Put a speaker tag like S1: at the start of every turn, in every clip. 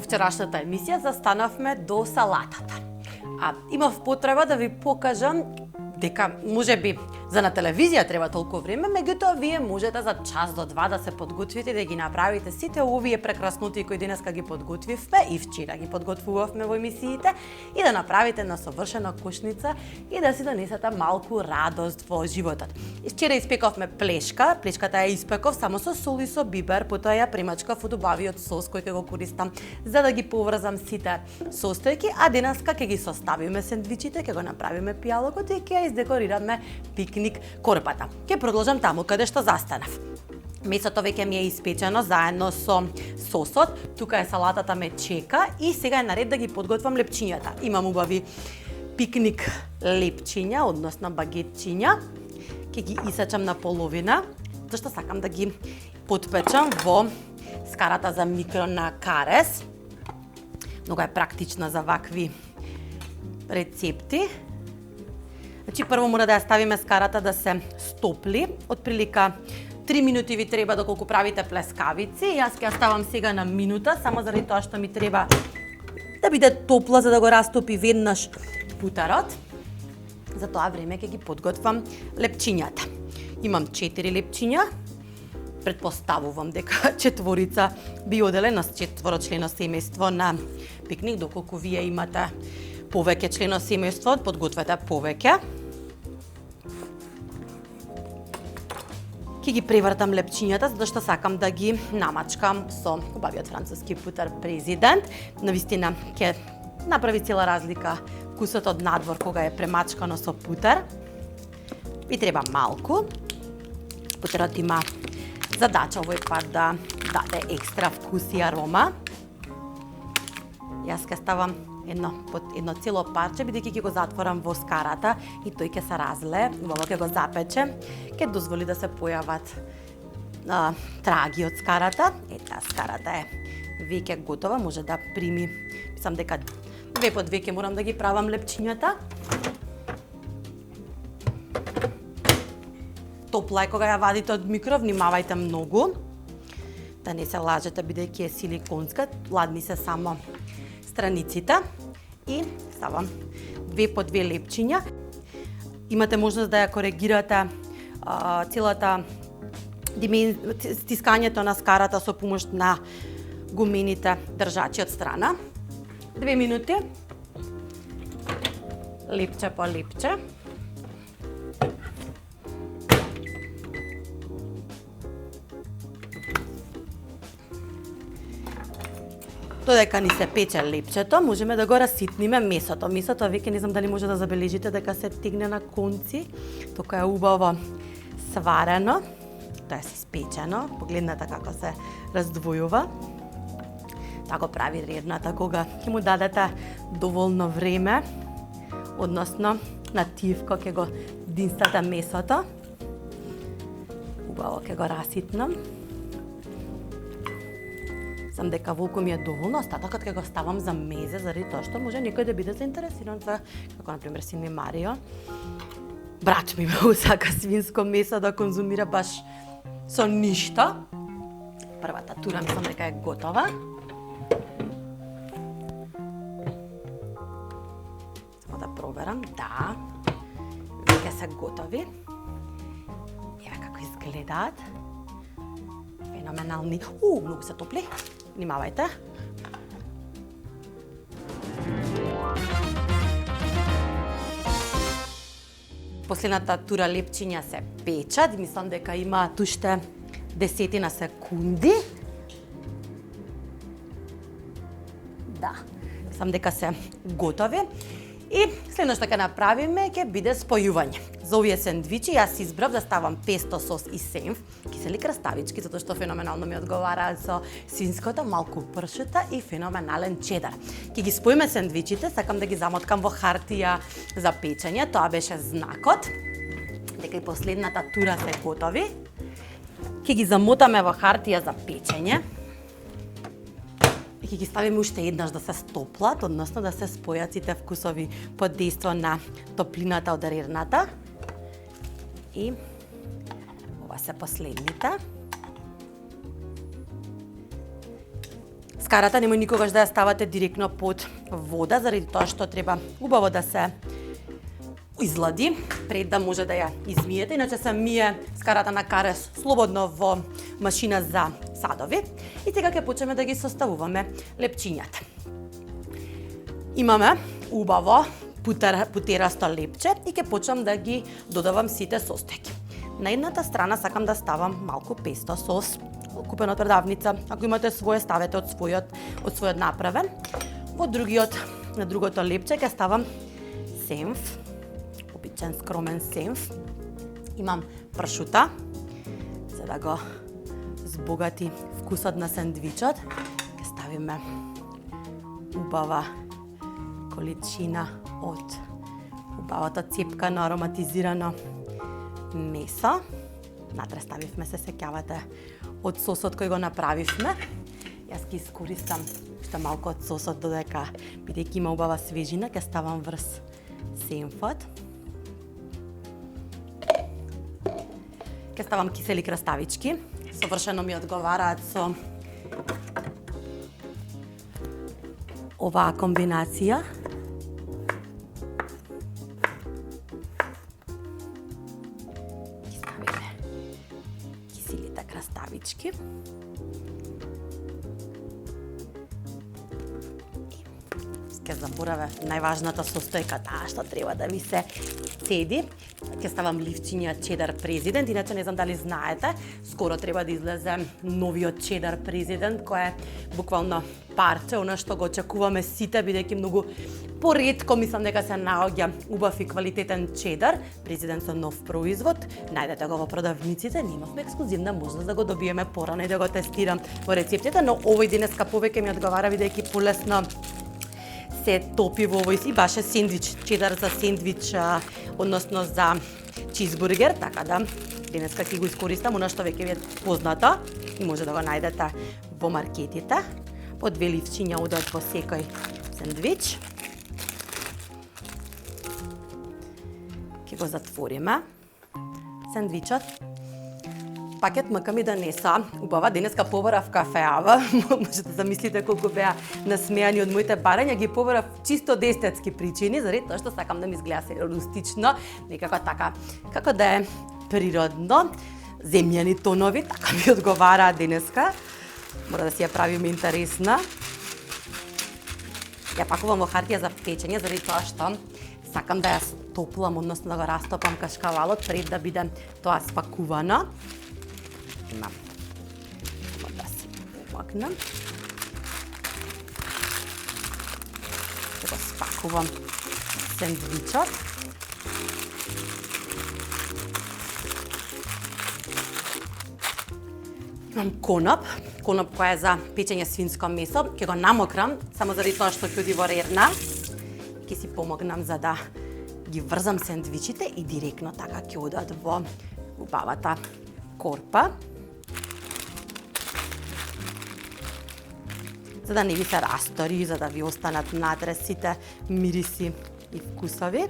S1: вчерашната емисија застанавме до салатата. Имав потреба да ви покажам дека можеби за на телевизија треба толку време, меѓутоа вие можете за час до два да се подготвите и да ги направите сите овие прекрасноти кои денеска ги подготвивме и вчера ги подготвувавме во емисиите и да направите на совршена кошница и да си донесете малку радост во животот. И вчера испековме плешка, плешката ја испеков само со сол и со бибер, потоа ја премачкав од убавиот сос кој ќе го користам за да ги поврзам сите состојки, а денеска ќе ги составиме сендвичите, ќе го направиме пијалокот и ќе издекорираме пикник корпата. Ќе продолжам таму каде што застанав. Месото веќе ми е испечено заедно со сосот. Тука е салатата ме чека и сега е наред да ги подготвам лепчињата. Имам убави пикник лепчиња, односно багетчиња. Ќе ги исечам на половина, зашто сакам да ги потпечам во скарата за микро на карес. Многу е практична за вакви рецепти. Значи, прво мора да ја ставиме скарата да се стопли. Отприлика 3 минути ви треба доколку правите плескавици. Јас ќе ја ставам сега на минута, само заради тоа што ми треба да биде топла за да го растопи веднаш путерот. За тоа време ќе ги подготвам лепчињата. Имам 4 лепчиња. Предпоставувам дека четворица би оделе на четворочлено семејство на пикник, доколку вие имате повеќе члено семејство, подгответе повеќе. Ќе ги превртам лепчињата, затоа сакам да ги намачкам со убавиот француски путер Президент. Навистина ќе направи цела разлика вкусот од надвор кога е премачкано со путер. Ви треба малку. Путерот има задача овој пат да даде екстра вкус и арома. Јас ќе ставам едно цело парче, бидејќи ќе го затворам во скарата и тој ќе се разлее, убаво ќе го запечем, ќе дозволи да се појават траги од скарата. Ета, скарата е веќе готова, може да прими, мислам дека 2 по 2 ќе морам да ги правам лепчињата. Топла е кога ја вадите од микро, внимавајте многу, да не се лажете бидејќи е силиконска, ладни се само страниците и ставам 2 по 2 лепчиња. Имате можност да ја коригирате целата стискањето на скарата со помош на гумените држачи од страна. 2 минути. Лепче по лепче. Додека ни се пече лепчето, можеме да го раситниме месото. Месото веќе не знам дали може да забележите дека се тегне на конци, тока е убаво сварено, тоа е испечено. Погледнете како се раздвојува. Така прави ревната кога ќе му дадете доволно време, односно на тивко ќе го динстате месото. Убаво ќе го раситнам. Сам дека волку ми е доволно, остатокот ќе го ставам за мезе, заради тоа што може некој да биде заинтересиран за, како например син ми Марио. Брат ми ме сака свинско месо да конзумира баш со ништо. Првата тура мислам дека е готова. Само да проверам, да. Веќе се готови. Еве како изгледаат. Феноменални. Многу се топли. Внимавајте. Последната тура лепчиња се печат. Мислам дека имаат уште 10 секунди. Да, мислам дека се готови. И следно што ќе направиме ќе биде спојување. За овие сендвичи јас избрав да ставам песто сос и сенф, кисели краставички, затоа што феноменално ми одговараат со свинското, малку пршута и феноменален чедар. Ќе ги споиме сендвичите, сакам да ги замоткам во хартија за печење, тоа беше знакот дека и последната тура се готови. Ќе ги замотаме во хартија за печење. Ќе ги ставиме уште еднаш да се стоплат, односно да се спојат сите вкусови под дејство на топлината од рерната. И ова се последните. Скарата немој никогаш да ја ставате директно под вода, заради тоа што треба убаво да се излади пред да може да ја измиете. Иначе се мие скарата на карес слободно во машина за садови. И сега ќе почнеме да ги составуваме лепчињата. Имаме убаво путерасто лепче и ќе почнам да ги додавам сите состојки. На едната страна сакам да ставам малку песто сос, купен од предавница. Ако имате своје, ставете од својот направен. На другото лепче ќе ставам сенф, обичен скромен сенф. Имам пршута, за да го збогати вкусот на сендвичот. Ќе ставиме убава количина од убавата цепкано ароматизирано месо. Натре ставивме, се сеќавате, од сосот кој го направивме. Јас ќе искористам уште малку од сосот, додека, бидејќи има убава свежина, ќе ставам врз сенфот. Ќе ставам кисели краставички. Совршено ми одговараат со оваа комбинација. Краставички. Ќе забораве најважната состојка, таа што треба да ви се седи. Ќе ставам ливчиња чедар президент, иначе не знам дали знаете, скоро треба да излезе новиот чедар президент, кој е буквално парче, она што го очекуваме сите, бидејќи многу поретко мислам дека се наоѓа убав и квалитетен чедар, президент со нов производ. Најдете го во продавниците, немавме ексклузивна можност да го добиеме порано и да го тестирам во рецептите, но овој денеска повеќе ми одговара, бидејќи полесно се топи во овој си баш сендвич, чедар за сендвич, односно за чизбургер, така да денеска ќе го искористам она што веќе ви е познато и може да го најдете во маркетите. По 2 ливчиња одат во секој сендвич. Ќе го затвориме сендвичот. Пакет МК ми донеса убава денеска побарав кафеава. Може да замислите колку беа насмеани од моите барања, ги побарав чисто од естетски причини, заради тоа што сакам да ми изгледа се рустично, некако така, како да е природно, земјани тонови, така ми одговараат денеска. Мора да си ја правиме интересна. Ја пакувам во хартија за печење, заради тоа што сакам да ја стоплам, односно да го растопам кашкавалот пред да биде тоа спакувано. Имам да си помакнам. Да го спакувам сендвичот. Имам коноп која е за печење свинско месо. Ќе го намокрам, само заради тоа што ќе оди во рерна. Ќе си помогнам за да ги врзам сендвичите и директно така ќе одат во убавата корпа. За да не ви се растори, за да ви останат натре сите мириси и вкусови.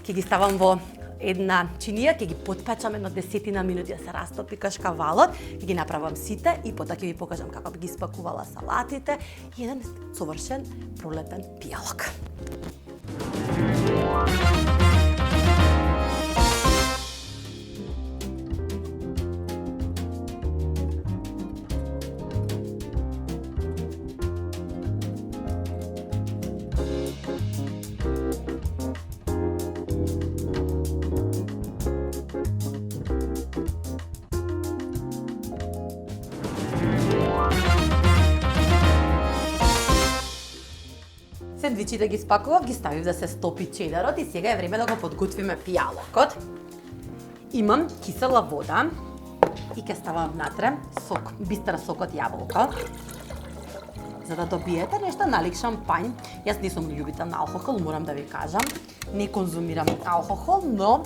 S1: Ќе ги ставам во една чинија, ќе ги потпечам едно 10 минути да се растопи кашкавалот, ќе ги направам сите и потоа ќе ви покажам како би ги спакувала салатите и еден совршен пролетен пијалок. Сендвичите ги спакував, ги ставив да се стопи чедарот и сега е време да го подготвиме пијалокот. Имам кисела вода и ќе ставам внатре сок, бистар сок од јаболко. За да добиете нешто налик шампањ. Јас не сум љубител на алкохол, морам да ви кажам. Не конзумирам алкохол, но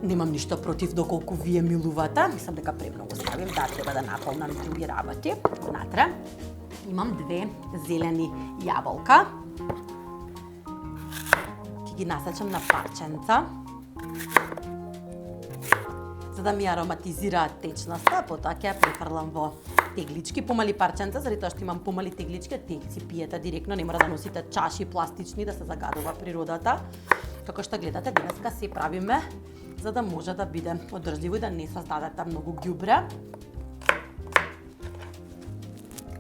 S1: немам ништо против доколку вие милувате. Мислам дека премногу ставим, да, треба да наполнам други работи. Внатре имам 2 зелени јаболка. Ќе ги насечам на парченца. за да ми ароматизираат течноста, потоа ќе ја префрлам во теглички, помали парченца, заради тоа што имам помали теглички, те си пиете директно, не мора да носите чаши пластични да се загадува природата. Како што гледате, денеска се правиме за да може да биде одржливо и да не создадете многу ѓубре.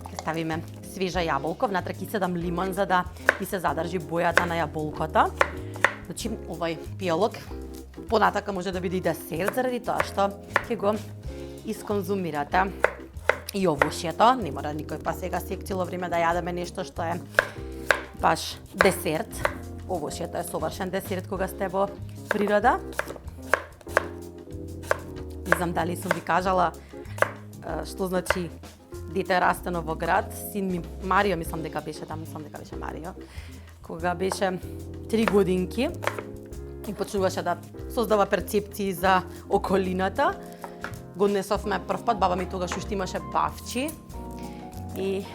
S1: Ќе ставиме свежа јаболко, внатре ќе седам лимон за да ми се задржи бојата на јаболкото. Значи, овој пијалок понатака може да биде и десерт, заради тоа што ќе го исконзумирате и овошјето. Не мора никој па сега цело време да јадеме нешто што е баш десерт. Овошјето е совршен десерт кога сте во природа. Не знам дали сум ви кажала што значи дете растено во град. Син ми Марио, мислам дека беше Марио, кога беше 3 годинки и почнуваше да создава перцепции за околината. Го однесовме прв пат, баба ми тогаш уште имаше бавчи и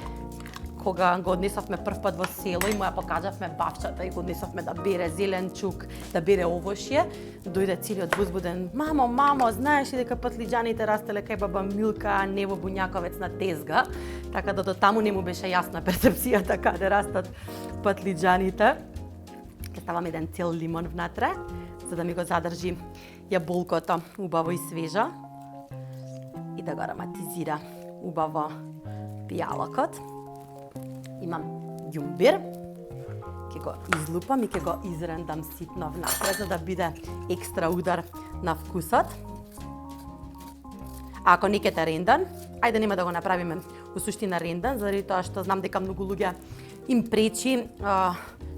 S1: кога го однесовме прв пат во село и му ја покажавме бавчата и го однесовме да бере зеленчук, да бере овошје, дојде целиот возбуден: Мамо, знаеш ли дека патлиџаните растеле кај баба Милка, а не во Буњаковец на тезга? Така да до таму не му беше јасна перцепцијата каде растат патлиџаните. Ќе ставам еден цел лимон внатре, за да ми го задржи јаболкото убаво и свежо и да го ароматизира убаво пијалокот. Имам ѓумбир, ќе го излупам и ќе го изрендам ситно внатре за да биде екстра удар на вкусот. А ако не ќете рендан, ајде нема да го направиме во суштина рендан, заради тоа што знам дека многу луѓе им пречи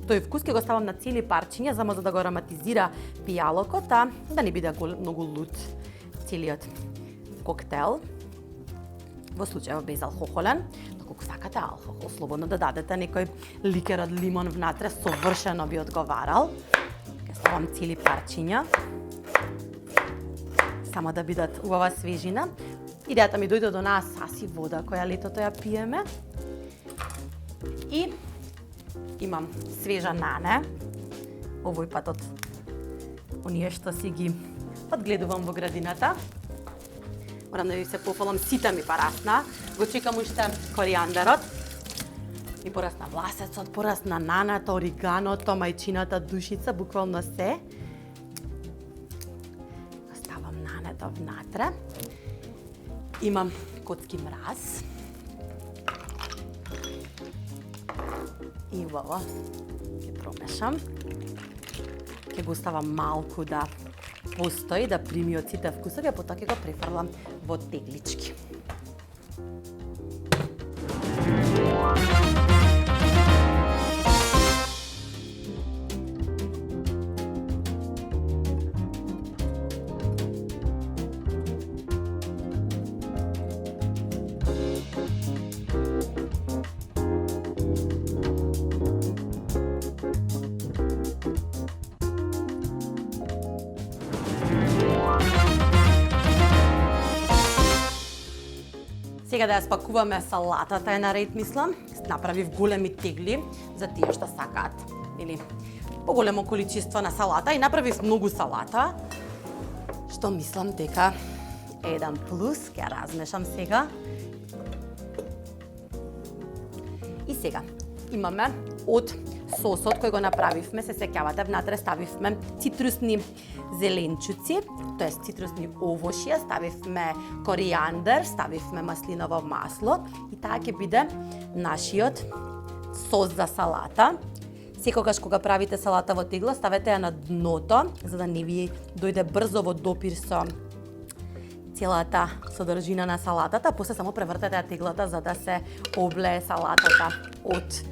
S1: тој вкус. Ќе го ставам на цели парчиња, само за да го ароматизира пијалокот, а да не биде многу лут целиот коктел. Во случајот безалкохолен, доколку сакате алкохол, слободно да дадете некој ликер од лимон внатре, совршено би одговарал. Ќе ставам цели парчиња, само да бидат убава свежина. Идејата ми дојде до нас саси вода, која летото ја пиеме. И имам свежа нане, овој пат од оние што си ги одгледувам во градината. Морам да ви се пофалам, сите ми порасна. Го чекам уште коријандарот. И порасна власецот, порасна наната, ориганото, мајчината душица, буквално се. Ставам нането внатре. Имам котски мраз. И убаво ќе промешам. Ќе го ставам малку да постои, да прими од сите вкусови, а потоа ќе го префрлам во теглички. Сега да ја спакуваме салатата е наред, мислам. Направив големи тегли за тие што сакаат, или поголемо количество на салата, и направив многу салата, што мислам дека е еден плюс. Ќе размешам сега. И сега имаме од сосот кој го направивме, се сеќавате, внатре ставивме цитрусни зеленчуци, тоест цитрусни овошја, ставивме коријандар, ставивме маслиново масло и таа ќе биде нашиот сос за салата. Секогаш кога правите салата во тегла, ставете ја на дното, за да не ви дојде брзо во допир со целата содржина на салатата, после само превртете ја теглата за да се облее салатата од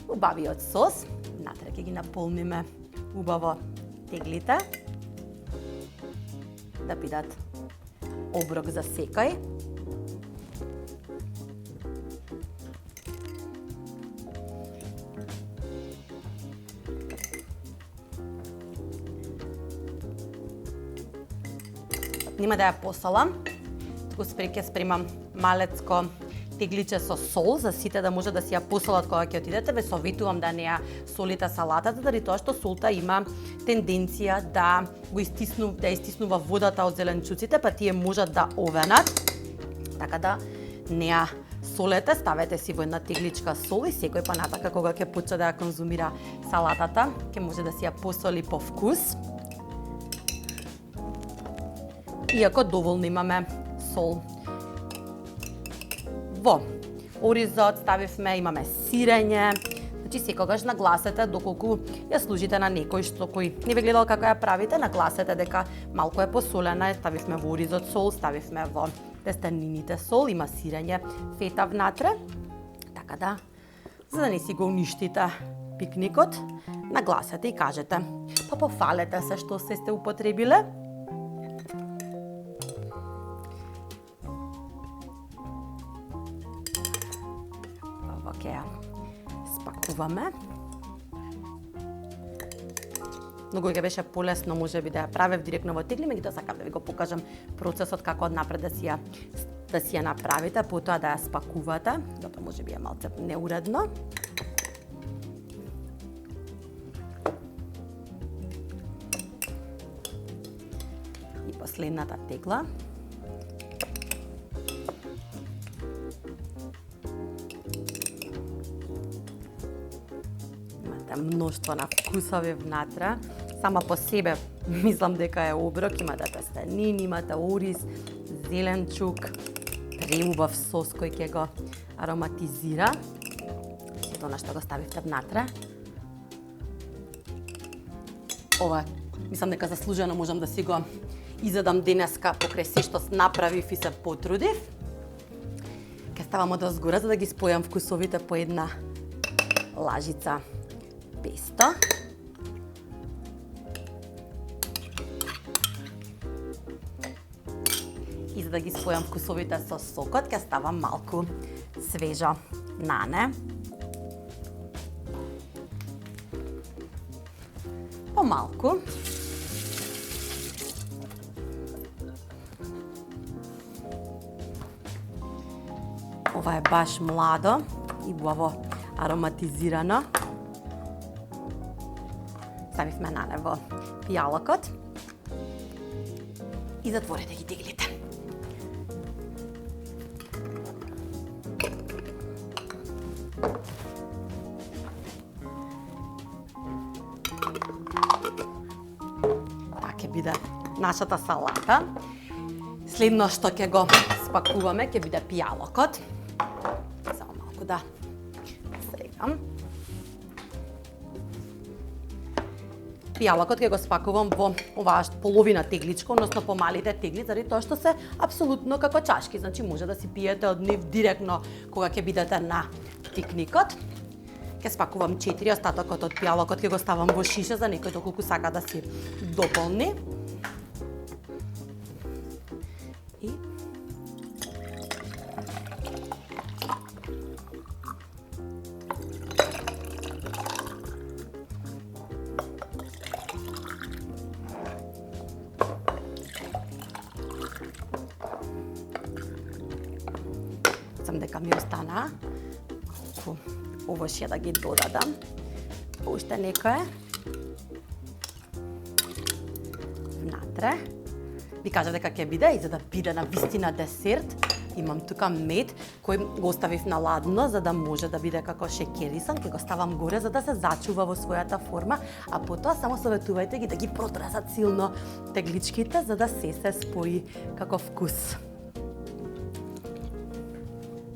S1: убавиот сос. Внатре ќе ги наполниме убаво теглите, да бидат оброк за секој. Нема да ја посолам, туку ќе спремам малецко тегличе со сол за сите да може да си ја посолат кога ќе отидете. Ве советувам да не ја солите салатата, заради тоа што солта има тенденција да истиснува водата од зеленчуците, па тие можат да овенат. Така да не ја солете, ставете си во една тегличка сол и секој па натака кога ќе почне да ја конзумира салатата, ќе може да си ја посоли по вкус. Иако доволно имаме сол. Во оризот ставивме, имаме сирење. Значи секогаш нагласете доколку ја служите на некој што кој не ве гледал како ја правите, нагласете дека малку е посолена, ставивме во оризот сол, ставивме во тестенините сол, има сирење, фета внатре. Така да, за да не си го уништите пикникот, нагласете и кажете, па пофалете се што се сте употребиле. Ќе ја спакуваме. Многу ќе беше полесно можеби да ја правев директно во тегли, меѓутоа сакам да ви го покажам процесот како однапред да си ја направите, потоа да ја спакувате, затоа можеби е малце неуредно. И последната тегла. Мноштво на вкусови внатре. Сама по себе мислам дека е оброк, имате тестенини, имате ориз, зеленчук, преубав сос кој ќе го ароматизира. Сето на што го ставивте внатре. Ова, мислам дека заслужено можам да си го изедам денеска покрај се што направив и се потрудив. Ке ставам од озгора за да ги спојам вкусовите по една лажица песто. И за да ги спојам вкусовите со сокот, ќе ставам малку свежо нане. Помалку. Ова е баш младо и убаво ароматизирано. Ставивме нане во пијалокот и затворете ги теглите. Така ќе биде нашата салата. Следно што ќе го спакуваме ќе биде пијалокот. Само малку да срегам. Пијалокот ќе го спакувам во оваа половина тегличка, односно помалите тегли, заради тоа што се апсолутно како чашки, значи може да си пиете од нив директно кога ќе бидете на пикникот. Ќе спакувам 4, остатокот од пијалокот ќе го ставам во шиша за некој доколку сака да си дополни. И дека ми остана овошје да ги додадам. Уште некое внатре. Ви кажа дека ќе биде и за да биде на вистина десерт, имам тука мед кој го оставив на ладно за да може да биде како шекерисан, ќе го ставам горе за да се зачува во својата форма, а потоа само советувајте ги да ги протресат силно тегличките за да се спои како вкус.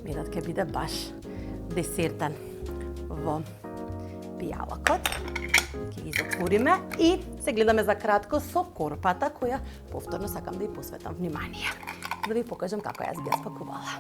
S1: Медот ќе биде баш десертен во пијалокот. Ќе ги затвориме и се гледаме за кратко со корпата која повторно сакам да ја посветам внимание. Да ви покажам како јас би ја спакувала.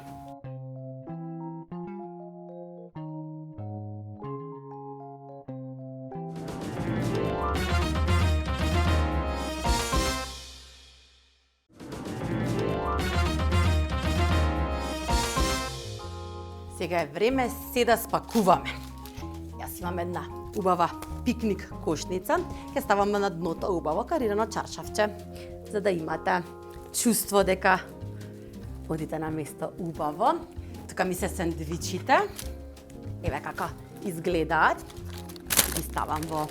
S1: Сега е време се да спакуваме. Јас имам една убава пикник кошница. Ќе ставаме на дното убаво карирано чаршавче, за да имате чувство дека одите на место убаво. Тука ми се сендвичите. Еве како изгледаат. Ги ставам во...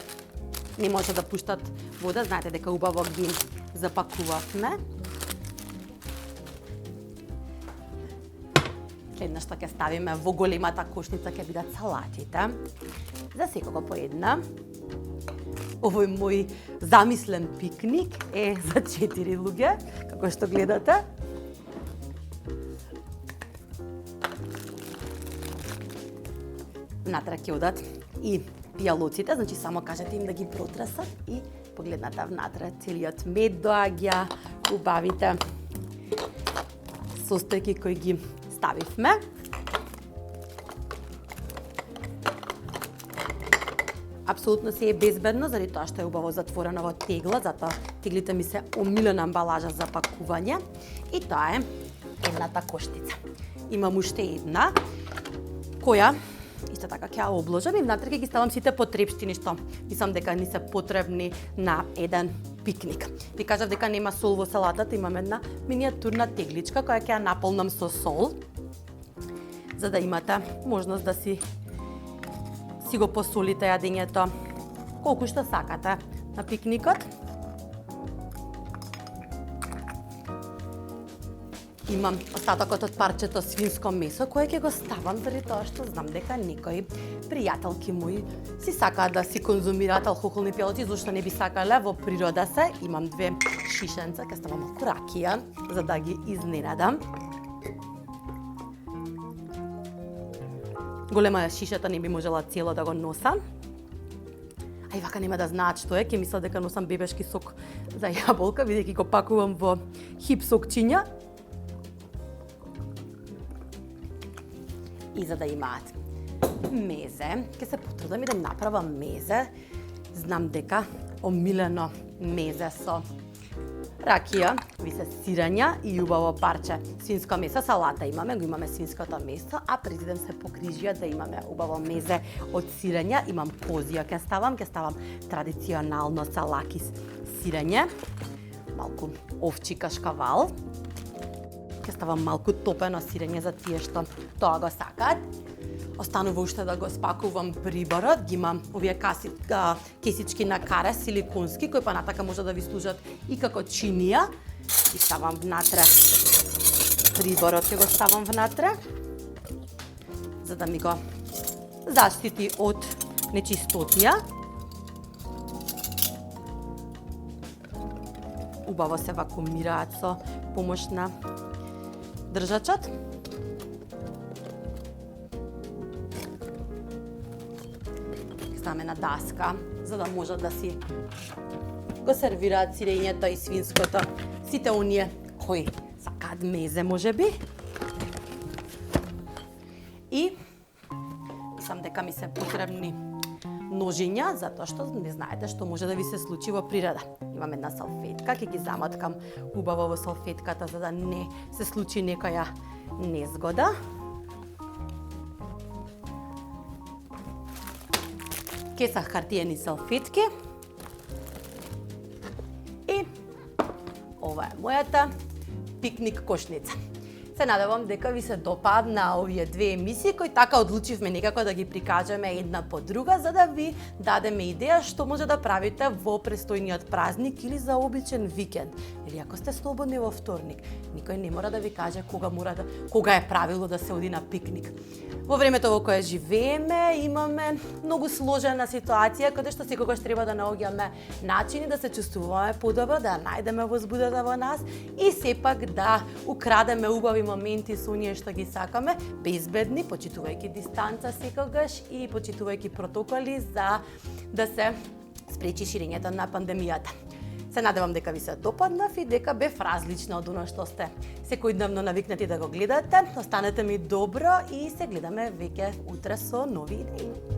S1: Не може да пуштат вода, знаете дека убаво ги запакувавме. Следно што ќе ставиме во големата кошница ќе бидат салатите. За секого по една. Овој мој замислен пикник е за 4 луѓе, како што гледате. Внатре ќе одат и пијалоците, значи само кажете им да ги протресат и погледнате внатре целиот мед доаѓа, убавите состојки кои ги ставивме. Апсолутно се е безбедно, заради тоа што е убаво затворено во тегла, затоа теглите ми се омилена амбалажа за пакување. И тоа е едната коштица. Имам уште една, која исто така ќе ја обложам и внатре ќе ги ставам сите потрепштини што мислам дека ни се потребни на еден пикник. Ви кажав дека нема сол во салатата, имам една миниатурна тегличка која ќе ја наполнам со сол, за да имате можност да си го посолите јадењето колку што сакате на пикникот. Имам остатокот од парчето свинско месо кое ќе го ставам заради тоа што знам дека некои пријателки мои си сакаат да си конзумираат алкохолни пијалоци, зошто не би сакале во природа се. Имам 2 шишенца, ќе ставам малку ракија за да ги изненадам. Голема е шишата, не би можела цело да го носам. А и вака нема да знаат што е, ќе мислат дека носам бебешки сок за јаболка, бидејќи го пакувам во хип сокчиња. И за да имаат мезе, ќе се потрудам и да направам мезе. Знам дека омилено мезе со ракија, ви се сирења и убаво парче свинско месо. Салата имаме, го имаме свинското месо, а преди ден се покрижија да имаме убаво мезе од сирења. Имам козија ќе ставам традиционално салакис сирење, малку овчи кашкавал. Ќе ставам малку топено сирење за тие што тоа го сакаат. Останува уште да го спакувам приборот. Ги имам овие кесички на каре силиконски, кои понатака може да ви служат и како чинија. И ставам внатре приборот, ќе го ставам внатре, за да ми го заштити од нечистотија. Убаво се вакуумираат со помош на држачот. Ставаме на даска, за да можат да си го сервираат сирењето и свинското. Сите оние кои сакаат мезе, можеби. И мислам дека ми се потребни ножиња, затоа што не знаете што може да ви се случи во природа. Имам една салфетка, ќе ги заматкам убаво во салфетката за да не се случи некоја незгода. Кесах хартиени салфетки. И ова е мојата пикник кошница. Се надевам дека ви се допаат на овие 2 емисии кои така одлучивме некако да ги прикажеме една по друга за да ви дадеме идеја што може да правите во престојниот празник или за обичен викенд. Или ако сте слободни во вторник, никој не мора да ви каже кога е правило да се оди на пикник. Во времето во кое живееме имаме многу сложена ситуација каде што секогаш треба да наоѓаме начини да се чувствуваме подобро, да најдеме возбудата во нас и сепак да украдеме убави моменти со оние што ги сакаме, безбедни, почитувајќи дистанца секогаш и почитувајќи протоколи за да се спречи ширењето на пандемијата. Се надевам дека ви се допаднав и дека бев различна од оно што сте секојдневно навикнати да го гледате. Останете ми добро и се гледаме веќе утре со нови идеи.